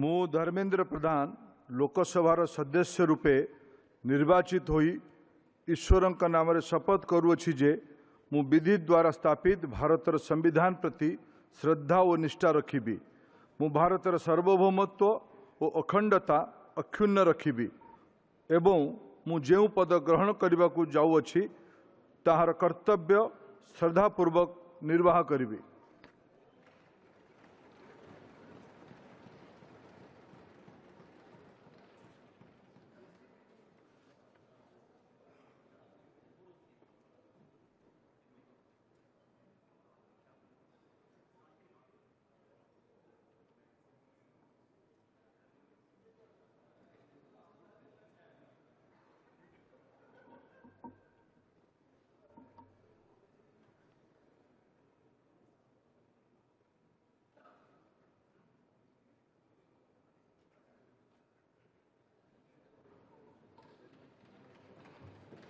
मु धर्मेंद्र प्रधान लोकसभार सदस्य रूपे निर्वाचित होई ईश्वरंक नाम शपथ करुअछि जे मु विधि द्वारा स्थापित भारतर संविधान प्रति श्रद्धा और निष्ठा रखिबी। मु भारतर सार्वभौमत्व और अखंडता अक्षुण्ण रखिबी एवं मु जेउ पद ग्रहण करने को जाऊँगी ताहार कर्तव्य श्रद्धापूर्वक निर्वाह करिबी।